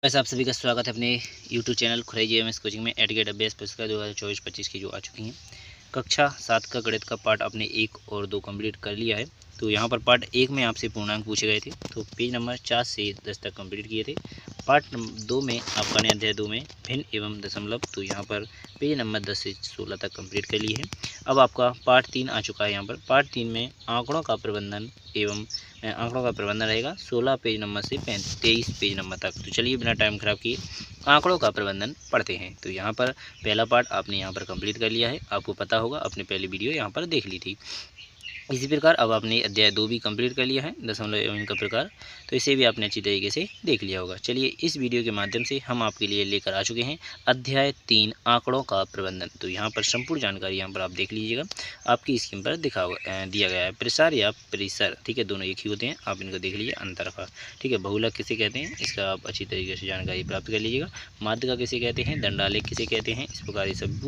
वैसे आप सभी का स्वागत है अपने यूट्यूब चैनल खुराई जीएमएस कोचिंग में। एट गेट अभ्यास पुस्तक 2024-25 की जो आ चुकी हैं। कक्षा 7 का गणित का पार्ट आपने 1 और 2 कंप्लीट कर लिया है। तो यहाँ पर पार्ट 1 में आपसे पूर्णांक पूछे गए थे, तो पेज नंबर 4 से 10 तक कंप्लीट किए थे। पार्ट 2 में आपका ने अध्याय 2 में भिन्न एवं दशमलव, तो यहाँ पर पेज नंबर 10 से 16 तक कंप्लीट कर लिए हैं। अब आपका पार्ट 3 आ चुका है। यहाँ पर पार्ट 3 में आंकड़ों का प्रबंधन एवं आंकड़ों का प्रबंधन रहेगा 16 पेज नंबर से 23 पेज नंबर तक। तो चलिए बिना टाइम खराब किए आंकड़ों का प्रबंधन पढ़ते हैं। तो यहाँ पर पहला पार्ट आपने यहाँ पर कंप्लीट कर लिया है, आपको पता होगा, आपने पहली वीडियो यहाँ पर देख ली थी। इसी प्रकार अब आपने अध्याय 2 भी कंप्लीट कर लिया है, दशमलव एवं इनका प्रकार, तो इसे भी आपने अच्छी तरीके से देख लिया होगा। चलिए इस वीडियो के माध्यम से हम आपके लिए लेकर आ चुके हैं अध्याय 3 आंकड़ों का प्रबंधन। तो यहाँ पर संपूर्ण जानकारी यहाँ पर आप देख लीजिएगा, आपकी स्क्रीन पर दिया गया है। प्रसार या परिसर, ठीक है, दोनों एक ही होते हैं, आप इनको देख लीजिए। अंतर का, ठीक है, बहुलक किसे कहते हैं, इसका आप अच्छी तरीके से जानकारी प्राप्त कर लीजिएगा। माध्यिका किसे कहते हैं, दंडालेख किसे कहते हैं, इस प्रकार ये सब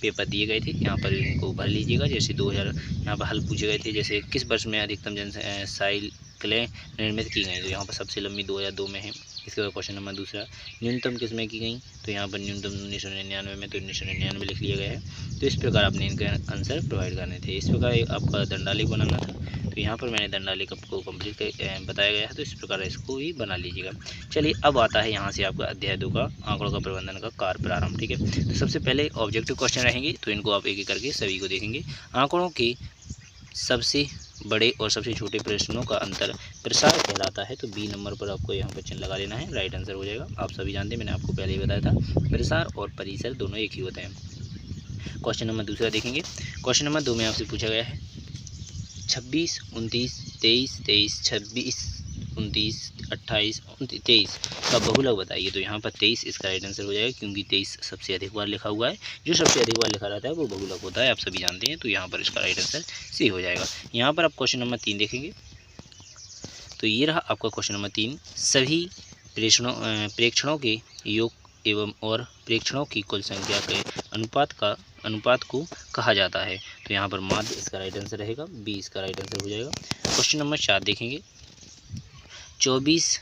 पेपर दिए गए थे, यहाँ पर इनको भर लीजिएगा। जैसे 2000 यहाँ पर हल पूछे गए थे, जैसे किस वर्ष में अधिकतम साइकिलें निर्मित की गई, तो यहाँ पर सबसे लंबी 2002 में है। इसके बाद क्वेश्चन नंबर दूसरा, न्यूनतम किस में की गई, तो यहाँ पर न्यूनतम 1999 में, तो 1999 लिख लिया गया है। तो इस प्रकार आपने इनके आंसर प्रोवाइड करने थे। इस प्रकार आपका दंडालेख बनाना था, तो यहाँ पर मैंने दंडालेख आपको कंप्लीट कर बताया गया है, तो इस प्रकार इसको भी बना लीजिएगा। चलिए अब आता है यहाँ से आपका अध्याय 2 का आंकड़ों का प्रबंधन का कार्य प्रारंभ, ठीक है। तो सबसे पहले ऑब्जेक्टिव क्वेश्चन रहेंगे, तो इनको आप एक एक करके सभी को देखेंगे। आंकड़ों के सबसे बड़े और सबसे छोटे प्रश्नों का अंतर प्रसार कहलाता है, तो बी नंबर पर आपको यहाँ पर चिन्ह लगा लेना है, राइट आंसर हो जाएगा। आप सभी जानते हैं, मैंने आपको पहले ही बताया था, प्रसार और परिसर दोनों एक ही होते हैं। क्वेश्चन नंबर दूसरा देखेंगे। क्वेश्चन नंबर 2 में आपसे पूछा गया है 26, 29, 23, 23, 26, 29, 28, 23 का बहुलक बताइए। तो यहाँ पर 23 इसका राइट आंसर हो जाएगा, क्योंकि 23 सबसे अधिक बार लिखा हुआ है। जो सबसे अधिक बार लिखा रहता है वो बहुलक होता है, आप सभी जानते हैं। तो यहाँ पर इसका राइट आंसर सी हो जाएगा। यहाँ पर आप क्वेश्चन नंबर 3 देखेंगे, तो ये रहा आपका क्वेश्चन नंबर 3। सभी प्रेक्षणों के योग एवं और प्रेक्षणों की कुल संख्या के अनुपात को कहा जाता है, तो यहाँ पर माध्य इसका राइट आंसर रहेगा, बी इसका राइट आंसर हो जाएगा। क्वेश्चन नंबर 4 देखेंगे, 24,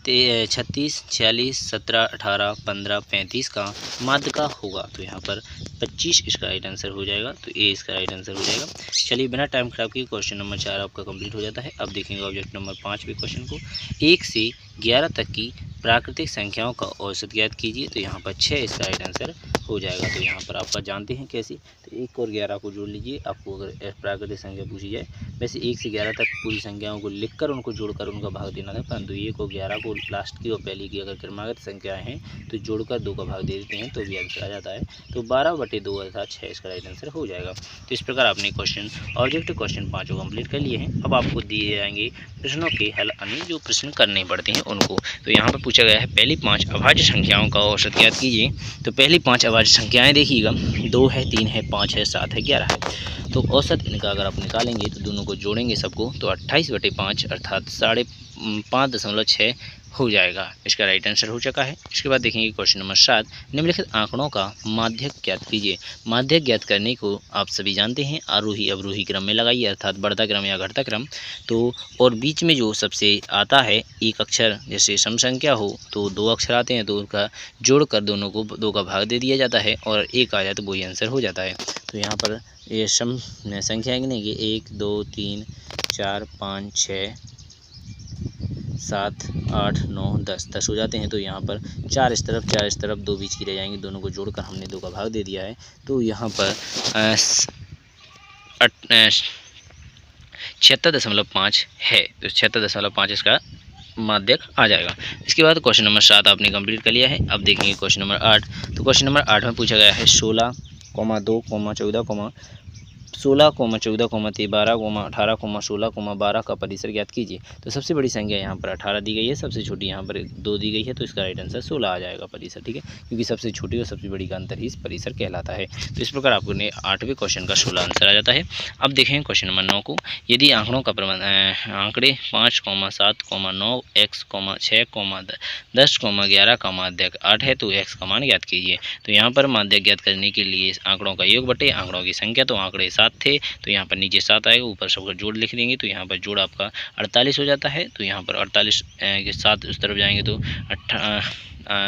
36, 46, 17, 18, 15, 35 का माध्य का होगा, तो यहाँ पर 25 इसका राइट आंसर हो जाएगा, तो ए इसका राइट आंसर हो जाएगा। चलिए बिना टाइम खराब किए क्वेश्चन नंबर 4 आपका कंप्लीट हो जाता है। अब देखेंगे ऑब्जेक्ट नंबर 5 भी क्वेश्चन को। 1 से 11 तक की प्राकृतिक संख्याओं का औसत ज्ञात कीजिए, तो यहाँ पर 6 इसका राइट आंसर हो जाएगा। तो यहाँ पर आपका जानते हैं कैसे, तो 1 और 11 को जोड़ लीजिए। आपको अगर प्राकृतिक संख्या पूछी जाए, वैसे 1 से 11 तक पूरी संख्याओं को लिखकर उनको जोड़कर उनका भाग देना था, परंतु 1 और 11 को लास्ट की और पहली की अगर क्रमागत संख्याएं हैं तो जोड़कर 2 का भाग दे देते हैं, तो भी आंसर आ जाता है। तो 12/2 अर्थात 6 इसका राइट आंसर हो जाएगा। तो इस प्रकार आपने क्वेश्चन ऑब्जेक्टिव क्वेश्चन 5 को कंप्लीट कर लिए हैं। अब आपको दिए जाएंगे प्रश्नों के हल, अन्य जो प्रश्न करने पड़ते हैं उनको। तो यहाँ पर पूछा गया है पहली 5 अभाज्य संख्याओं का औसत ज्ञात कीजिए। तो पहली 5 अभाज्य संख्याएं देखिएगा, 2 है, 3 है, 5 है, 7 है, 11 है। तो औसत इनका अगर आप निकालेंगे, तो दोनों को जोड़ेंगे सबको, तो 28/5 अर्थात 5.6 हो जाएगा। इसका राइट आंसर हो चुका है। इसके बाद देखेंगे क्वेश्चन नंबर 7, निम्नलिखित आंकड़ों का माध्यक ज्ञात कीजिए। माध्यक ज्ञात करने को आप सभी जानते हैं, आरोही अवरोही क्रम में लगाइए, अर्थात बढ़ता क्रम या घटता क्रम। तो और बीच में जो सबसे आता है एक अक्षर, जैसे सम संख्या हो तो 2 अक्षर आते हैं, तो उनका जोड़कर दोनों को 2 का भाग दे दिया जाता है, और 1 आ जाए तो वही आंसर हो जाता है। तो यहाँ पर ये सम संख्या गिनेंगे 1, 2, 3, 4, 5, 6, 7, 8, 9, 10 हो जाते हैं। तो यहाँ पर 4 इस तरफ, 4 इस तरफ, 2 बीच की रह जाएंगे, दोनों को जोड़कर हमने 2 का भाग दे दिया है। तो यहाँ पर 76.5 है, तो 76.5 इसका माध्यक आ जाएगा। इसके बाद क्वेश्चन नंबर 7 आपने कंप्लीट कर लिया है। अब देखेंगे क्वेश्चन नंबर 8। तो क्वेश्चन नंबर 8 में पूछा गया है 16, 2, 14, 16, 14, 13, 18, 16, 12 का परिसर ज्ञात कीजिए। तो सबसे बड़ी संख्या यहाँ पर 18 दी गई है, सबसे छोटी यहाँ पर 2 दी गई है, तो इसका राइट आंसर 16 आ जाएगा परिसर, ठीक है, क्योंकि सबसे छोटी और सबसे बड़ी का अंतर ही इस परिसर कहलाता है। तो इस प्रकार आपको 8वें क्वेश्चन का 16 आंसर आ जाता है। अब देखें क्वेश्चन नंबर 9 को। यदि आंकड़ों का आंकड़े 5, 7, 9, x, 6, 10, 11 का माध्यक 8 है, तो x का मान ज्ञात कीजिए। तो यहाँ पर माध्यक ज्ञात करने के लिए आंकड़ों का योग बटे आंकड़ों की संख्या, तो आंकड़े 7 थे तो यहाँ पर नीचे 7 आएगा, ऊपर सबका जोड़ लिख देंगे तो यहाँ पर जोड़ आपका 48 हो जाता है। तो यहाँ पर 48 के 7 उस तरफ जाएंगे तो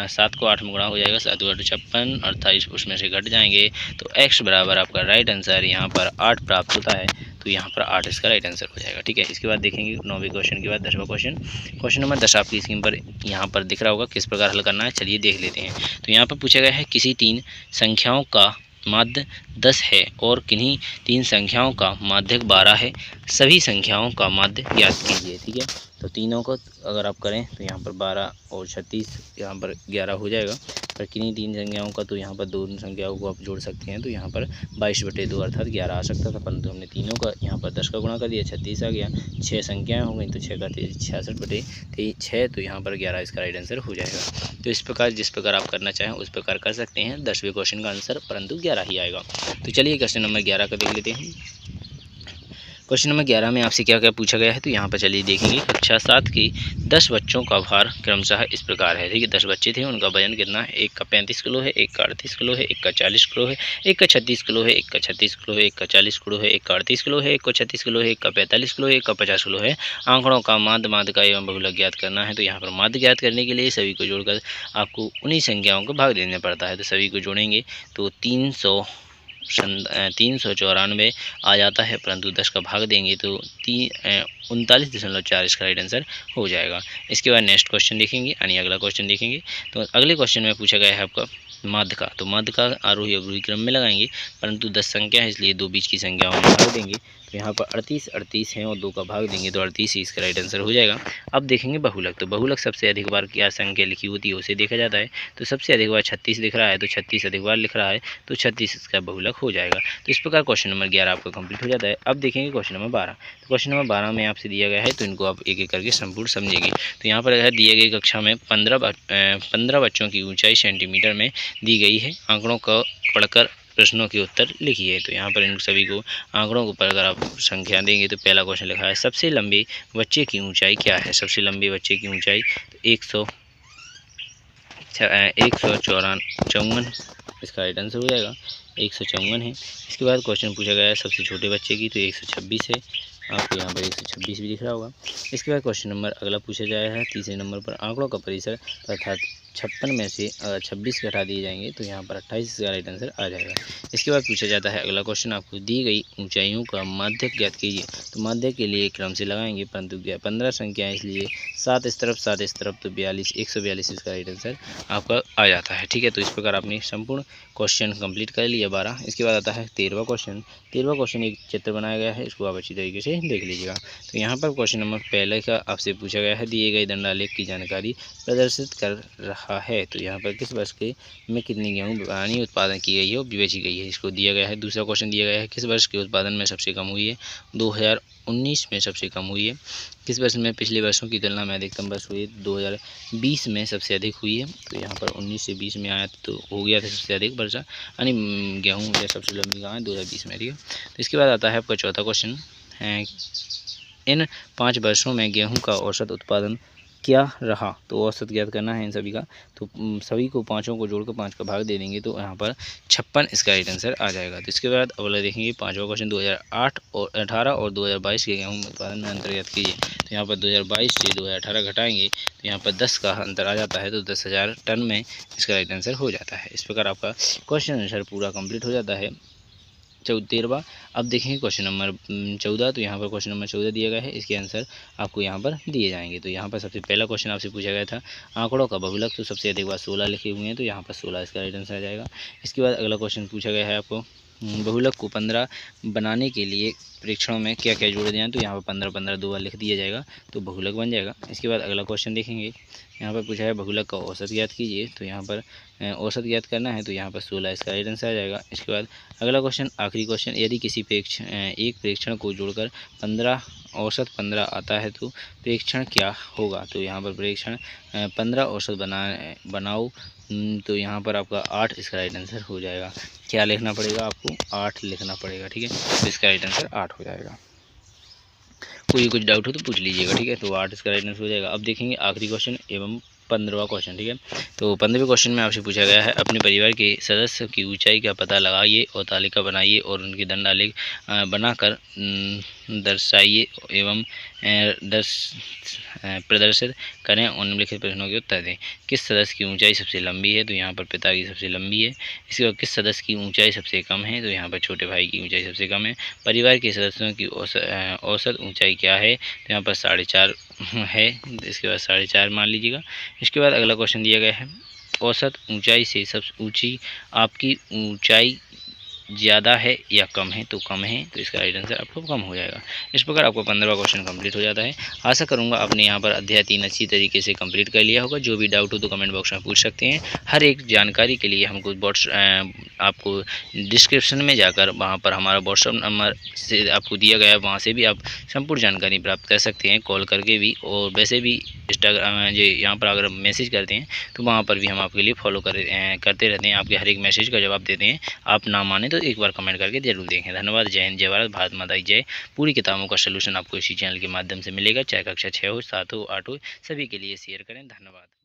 7 को 8 में गुणा हो जाएगा, 7 को 56, 28 उसमें से घट जाएंगे तो x बराबर आपका राइट आंसर यहाँ पर 8 प्राप्त होता है। तो यहाँ पर 8 इसका राइट आंसर हो जाएगा। ठीक है, इसके बाद देखेंगे 9वें क्वेश्चन के बाद 10वां क्वेश्चन नंबर 10 आपकी स्क्रीन पर यहाँ पर दिख रहा होगा, किस प्रकार हल करना है चलिए देख लेते हैं। तो यहाँ पर पूछा गया है किसी 3 संख्याओं का माध्य 10 है और किन्हीं 3 संख्याओं का माध्यक 12 है, सभी संख्याओं का माध्य ज्ञात कीजिए। ठीक है, तो तीनों को अगर आप करें तो यहाँ पर 12 और 36 यहाँ पर 11 हो जाएगा, पर किन्हीं 3 संख्याओं का तो यहाँ पर 2 संख्याओं को आप जोड़ सकते हैं तो यहाँ पर 22/2 अर्थात 11 आ सकता था, परंतु हमने तीनों का यहाँ पर 10 का गुणा कर दिया, 36 आ गया, 6 संख्याएँ हो गई तो 6 का 66/6 तो यहाँ पर 11 इसका राइट आंसर हो जाएगा। तो इस प्रकार जिस प्रकार आप करना चाहें उस प्रकार कर सकते हैं। 10वें क्वेश्चन का आंसर परंतु 11 ही आएगा। तो चलिए क्वेश्चन नंबर 11 का देख लेते हैं। क्वेश्चन नंबर 11 में आपसे क्या क्या पूछा गया है तो यहाँ पर चलिए देखेंगे। कक्षा 7 की 10 बच्चों का भार क्रमशः इस प्रकार है। ठीक है, 10 बच्चे थे, उनका वजन कितना है, एक का 35 किलो है, एक का 38 किलो है, एक का 40 किलो है, एक का 36 किलो है, एक का 36 किलो है, एक का 40 किलो है, एक का 38 किलो है, एक को 36 किलो है, एक का 45 किलो है, एक का 50 किलो है। आंकड़ों का माध्य का एवं बहुलक ज्ञात करना है। तो यहाँ पर माध्य ज्ञात करने के लिए सभी को जोड़कर आपको उन्हीं संख्याओं को भाग देना पड़ता है। तो सभी को जोड़ेंगे तो 394 आ जाता है, परंतु 10 का भाग देंगे तो 39.4 इसका राइट आंसर हो जाएगा। इसके बाद नेक्स्ट क्वेश्चन देखेंगे यानी अगला क्वेश्चन देखेंगे। तो अगले क्वेश्चन में पूछा गया है आपका माध्य का, तो माध्य का आरोही अवरोही क्रम में लगाएंगे, परंतु 10 संख्या है इसलिए 2 बीच की संख्याओं में भाग देंगे। तो यहाँ पर 38 हैं और 2 का भाग देंगे तो 38 ही इसका राइट आंसर हो जाएगा। अब देखेंगे बहुलक, तो बहुलक सबसे अधिक बार क्या संख्या लिखी होती है उसे देखा जाता है। तो सबसे अधिक बार 36 दिख रहा है तो 36 अधिक बार लिख रहा है तो 36 इसका बहुलक हो जाएगा। तो इस प्रकार क्वेश्चन नंबर 11 आपका कंप्लीट हो जाता है। अब देखेंगे क्वेश्चन नंबर 12। तो क्वेश्चन नंबर 12 में आपसे दिया गया है तो इनको आप एक एक करके संपूर्ण समझेंगे। तो यहाँ पर है दिए गए कक्षा में 15 बच्चों की ऊंचाई सेंटीमीटर में दी गई है, आंकड़ों को पढ़कर प्रश्नों के उत्तर लिखिए। तो यहाँ पर इन सभी को आंकड़ों को पढ़कर आप संख्या देंगे। तो पहला क्वेश्चन लिखा है सबसे लंबे बच्चे की ऊंचाई क्या है। सबसे लंबे बच्चे की ऊंचाई 154 इसका राइट आंसर हो जाएगा, 154 है। इसके बाद क्वेश्चन पूछा गया है सबसे छोटे बच्चे की, तो 126 है, आपको यहाँ पर 126 भी दिख रहा होगा। इसके बाद क्वेश्चन नंबर अगला पूछा जाया है तीसरे नंबर पर आंकड़ों का परिसर अर्थात 56 में से 26 घटा दिए जाएंगे तो यहाँ पर 28 का राइट आंसर आ जाएगा। इसके बाद पूछा जाता है अगला क्वेश्चन, आपको दी गई ऊंचाइयों का माध्यक ज्ञात कीजिए। तो माध्यक के लिए क्रम से लगाएंगे, परंतु 15 संख्या है इसलिए 7 इस तरफ 7 इस तरफ तो 142 इसका राइट आंसर आपका आ जाता है। ठीक है, तो इस प्रकार आपने संपूर्ण क्वेश्चन कंप्लीट कर लिया 12। इसके बाद आता है 13वां क्वेश्चन। 13वां क्वेश्चन एक चित्र बनाया गया है, इसको आप अच्छी तरीके से देख लीजिएगा। तो यहाँ पर क्वेश्चन नंबर पहले का आपसे पूछा गया है दिए गए दंडालेख की जानकारी प्रदर्शित कर रहा है। तो यहाँ पर किस वर्ष के में कितनी गेहूँ बनानी उत्पादन की गई है और बेची गई है, इसको दिया गया है। दूसरा क्वेश्चन दिया गया है किस वर्ष के उत्पादन में सबसे कम हुई है, 2019 में सबसे कम हुई है। किस वर्ष में पिछले वर्षों की तुलना में अधिकतम वर्ष हुई है, 2020 में सबसे अधिक हुई है। तो यहाँ पर 19 से 20 में आया तो हो गया था सबसे अधिक वर्षा यानी गेहूँ या सबसे लंबी कहाँ है 2020 में। ठीक है, तो इसके बाद आता है आपका चौथा क्वेश्चन है इन 5 वर्षों में गेहूं का औसत उत्पादन क्या रहा। तो औसत ज्ञात करना है इन सभी का, तो सभी को पाँचों को जोड़कर 5 का भाग दे देंगे तो यहाँ पर 56 इसका राइट आंसर आ जाएगा। तो इसके बाद अगला देखेंगे 5वां क्वेश्चन 2018 और 2022 के गेहूं उत्पादन में अंतर ज्ञात कीजिए। तो यहाँ पर 2022 से 2018 घटाएंगे तो यहाँ पर 10 का अंतर आ जाता है तो 10,000 टन में इसका राइट आंसर हो जाता है। इस प्रकार आपका क्वेश्चन आंसर पूरा कंप्लीट हो जाता है 13वां। अब देखेंगे क्वेश्चन नंबर 14। तो यहाँ पर क्वेश्चन नंबर 14 दिया गया है, इसके आंसर आपको यहाँ पर दिए जाएंगे। तो यहाँ पर सबसे पहला क्वेश्चन आपसे पूछा गया था आंकड़ों का बहुलक, तो सबसे अधिक बार 16 लिखे हुए हैं तो यहाँ पर 16 इसका राइट आंसर आ जाएगा। इसके बाद अगला क्वेश्चन पूछा गया है आपको बहुलक को 15 बनाने के लिए परीक्षणों में क्या क्या जोड़ दें, तो यहाँ पर 15 2 बार लिख दिया जाएगा तो बहुलक बन जाएगा। इसके बाद अगला क्वेश्चन देखेंगे, यहाँ पर पूछा है बहुलक का औसत ज्ञात कीजिए। तो यहाँ पर औसत ज्ञात करना है तो यहाँ पर 16 इसका राइट आंसर आ जाएगा। इसके बाद अगला क्वेश्चन आखिरी क्वेश्चन, यदि किसी एक प्रेक्षण को जोड़कर 15 औसत 15 आता है तो प्रेक्षण क्या होगा। तो यहाँ पर प्रेक्षण 15 औसत बनाओ तो यहाँ पर आपका 8 इसका राइट आंसर हो जाएगा। क्या लिखना पड़ेगा आपको, 8 लिखना पड़ेगा। ठीक है, तो इसका राइट आंसर 8 हो जाएगा। कोई कुछ डाउट हो तो पूछ लीजिएगा। ठीक है, तो 8 इसका राइट आंसर हो जाएगा। अब देखेंगे आखिरी क्वेश्चन एवं 15वां क्वेश्चन, ठीक है। तो 15वें क्वेश्चन में आपसे पूछा गया है अपने परिवार के सदस्य की ऊंचाई का पता लगाइए और तालिका बनाइए और उनकी दंड आलेख बनाकर दर्शाइए एवं प्रदर्शित करें और निम्नलिखित प्रश्नों के उत्तर दें। किस सदस्य की ऊंचाई सबसे लंबी है? तो यहाँ पर पिता की सबसे लंबी है। इसके बाद किस सदस्य की ऊंचाई सबसे कम है? तो यहाँ पर छोटे भाई की ऊंचाई सबसे कम है। परिवार के सदस्यों की औसत ऊंचाई क्या है? तो यहाँ पर 4.5 है। इसके बाद 4.5 मान लीजिएगा। इसके बाद अगला क्वेश्चन दिया गया है औसत ऊंचाई से सबसे ऊंची आपकी ऊंचाई ज़्यादा है या कम है? तो कम है, तो इसका राइट आंसर आपको कम हो जाएगा। इस प्रकार आपको 15वां क्वेश्चन कंप्लीट हो जाता है। आशा करूंगा आपने यहाँ पर अध्याय 3 अच्छी तरीके से कंप्लीट कर लिया होगा। जो भी डाउट हो तो कमेंट बॉक्स में पूछ सकते हैं। हर एक जानकारी के लिए हमको आपको डिस्क्रिप्शन में जाकर वहाँ पर हमारा व्हाट्सअप नंबर से आपको दिया गया है, वहाँ से भी आप संपूर्ण जानकारी प्राप्त कर सकते हैं कॉल करके भी, और वैसे भी इंस्टाग्राम यहाँ पर अगर मैसेज करते हैं तो वहाँ पर भी हम आपके लिए फॉलो करते रहते हैं। आपके हर एक मैसेज का जवाब देते हैं। आप ना माने तो एक बार कमेंट करके जरूर देखें। धन्यवाद। जय हिंद, जय भारत, भारत माता की जय। पूरी किताबों का सोल्यूशन आपको इसी चैनल के माध्यम से मिलेगा, चाहे कक्षा 6 हो, 7 हो, 8 हो, सभी के लिए शेयर करें। धन्यवाद।